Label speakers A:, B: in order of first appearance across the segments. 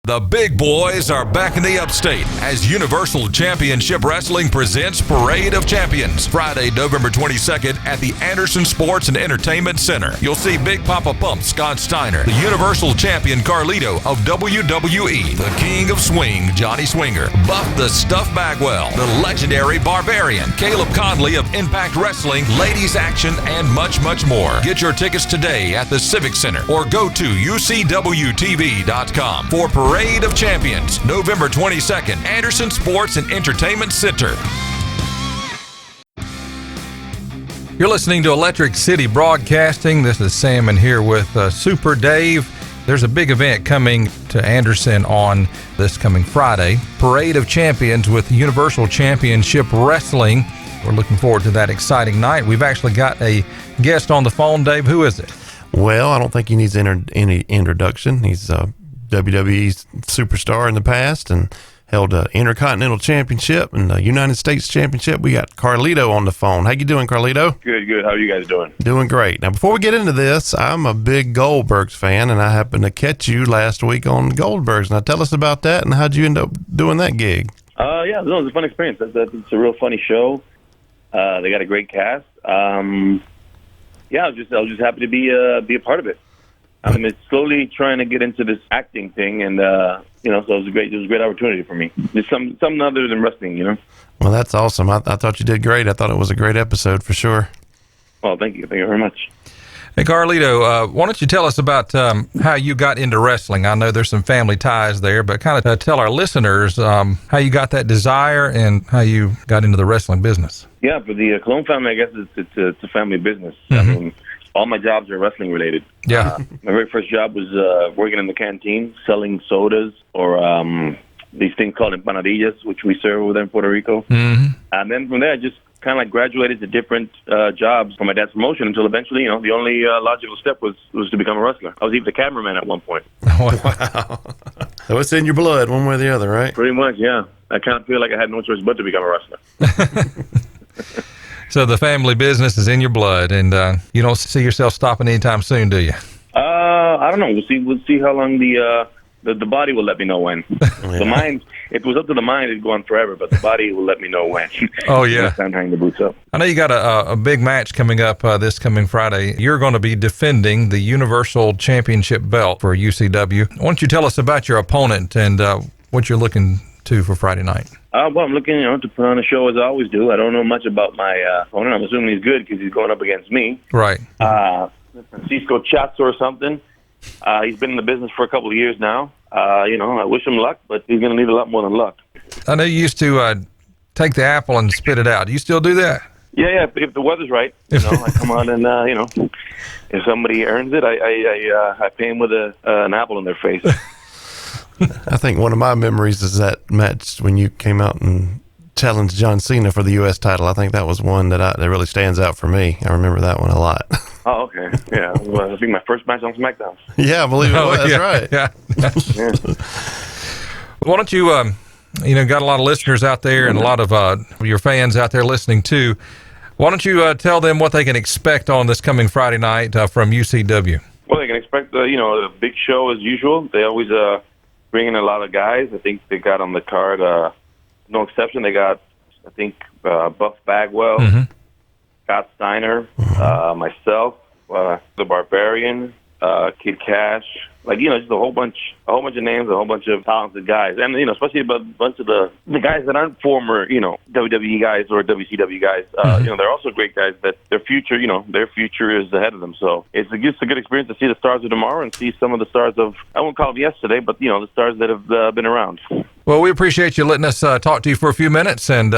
A: The big boys are back in the upstate as Universal Championship Wrestling presents Parade of Champions, Friday, November 22nd at the Anderson Sports and Entertainment Center. You'll see Big Papa Pump Scott Steiner, the Universal Champion Carlito of WWE, the King of Swing Johnny Swinger, Buff the Stuff Bagwell, the legendary Barbarian, Caleb Conley of Impact Wrestling, Ladies Action, and much, much more. Get your tickets today at the Civic Center or go to ucwtv.com for Parade of Champions, November 22nd, Anderson Sports and Entertainment Center. You're listening to Electric City Broadcasting. This is Sam and here with Super Dave. There's a big event coming to Anderson on this coming Friday. Parade of Champions with Universal Championship Wrestling. We're looking forward to that exciting night. We've actually got a guest on the phone. Dave, who is it?
B: Well, I don't think he needs any introduction. He's WWE's superstar in the past and held an Intercontinental Championship and a United States Championship. We got Carlito on the phone. How you doing, Carlito?
C: Good. How are you guys doing?
B: Doing great. Now, before we get into this, I'm a big Goldbergs fan, and I happened to catch you last week on Goldbergs. Now, tell us about that, and how'd you end up doing that gig?
C: Yeah, no, it was a fun experience. It's a real funny show. They got a great cast. I was just happy to be a part of it. I'm slowly trying to get into this acting thing, and so it was a great opportunity for me. Just something other than wrestling,
B: Well, that's awesome. I thought you did great. I thought it was a great episode for sure.
C: Well, thank you very much.
A: Hey, Carlito, why don't you tell us about how you got into wrestling? I know there's some family ties there, but kind of tell our listeners how you got that desire and how you got into the wrestling business.
C: Yeah, for the Cologne family, I guess it's a family business.
A: Mm-hmm.
C: I mean, all my jobs are wrestling related.
A: Yeah.
C: My very first job was working in the canteen, selling sodas or these things called empanadillas, which we serve over there in Puerto Rico.
A: Mm-hmm.
C: And then from there, I just kind of like graduated to different jobs for my dad's promotion until eventually, the only logical step was to become a wrestler. I was even the cameraman at one point.
B: Wow. So it's in your blood one way or the other, right?
C: Pretty much, yeah. I kind of feel like I had no choice but to become a wrestler.
A: So the family business is in your blood, and you don't see yourself stopping anytime soon, do you?
C: I don't know. We'll see how long the body will let me know when.
B: Yeah.
C: The mind, if it was up to the mind, it'd go on forever, but the body will let me know when.
A: Oh, yeah.
C: It's time to hang the boots up.
A: I know you got a big match coming up this coming Friday. You're going to be defending the Universal Championship belt for UCW. Why don't you tell us about your opponent and what you're looking to for Friday night?
C: Well, I'm looking, to put on a show as I always do. I don't know much about my opponent. I'm assuming he's good because he's going up against me.
A: Right.
C: Francisco Chatzo or something. He's been in the business for a couple of years now. I wish him luck, but he's going to need a lot more than luck.
A: I know you used to take the apple and spit it out. Do you still do that?
C: Yeah. If the weather's right, I come on and if somebody earns it, I pay him with an apple in their face.
B: I think one of my memories is that match when you came out and challenged John Cena for the U.S. title. I think that was one that really stands out for me. I remember that one a lot.
C: Oh, okay. Yeah. Well, I think my first match on SmackDown.
B: Yeah, I believe it was.
A: Yeah,
B: That's right.
A: Yeah.
C: Yeah.
A: Why don't you, got a lot of listeners out there and a lot of your fans out there listening too. Why don't you tell them what they can expect on this coming Friday night from UCW?
C: Well, they can expect, a big show as usual. They always bring in a lot of guys. I think they got on the card, no exception. They got, I think, Buff Bagwell, Scott Steiner, myself, the Barbarian, Kid Cash, just a whole bunch of names, a whole bunch of talented guys, and especially a bunch of the guys that aren't former WWE guys or WCW guys. They're also great guys that their future is ahead of them. So it's just a good experience to see the stars of tomorrow and see some of the stars of, I won't call them yesterday, but the stars that have been around.
A: Well, we appreciate you letting us talk to you for a few minutes and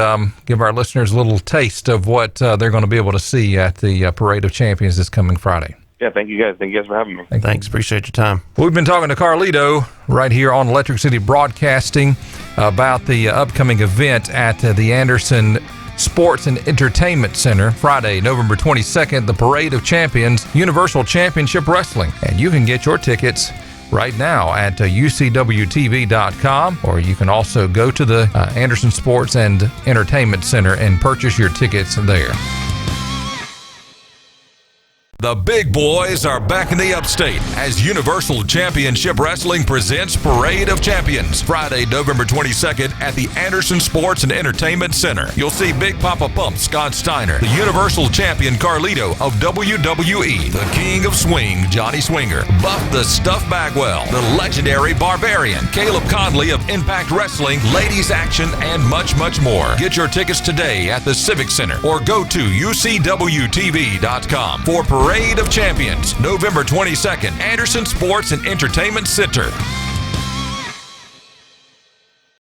A: give our listeners a little taste of what they're going to be able to see at the Parade of Champions this coming Friday.
C: Yeah, thank you guys. Thank you guys for having me.
B: Thanks. Appreciate your time.
A: We've been talking to Carlito right here on Electric City Broadcasting about the upcoming event at the Anderson Sports and Entertainment Center, Friday, November 22nd, the Parade of Champions, Universal Championship Wrestling. And you can get your tickets right now at ucwtv.com, or you can also go to the Anderson Sports and Entertainment Center and purchase your tickets there. The big boys are back in the upstate as Universal Championship Wrestling presents Parade of Champions, Friday, November 22nd at the Anderson Sports and Entertainment Center. You'll see Big Papa Pump Scott Steiner, the Universal Champion Carlito of WWE, the King of Swing Johnny Swinger, Buff the Stuff Bagwell, the legendary Barbarian, Caleb Conley of Impact Wrestling, Ladies Action, and much, much more. Get your tickets today at the Civic Center or go to ucwtv.com for Parade of Champions, November 22nd, Anderson Sports and Entertainment Center.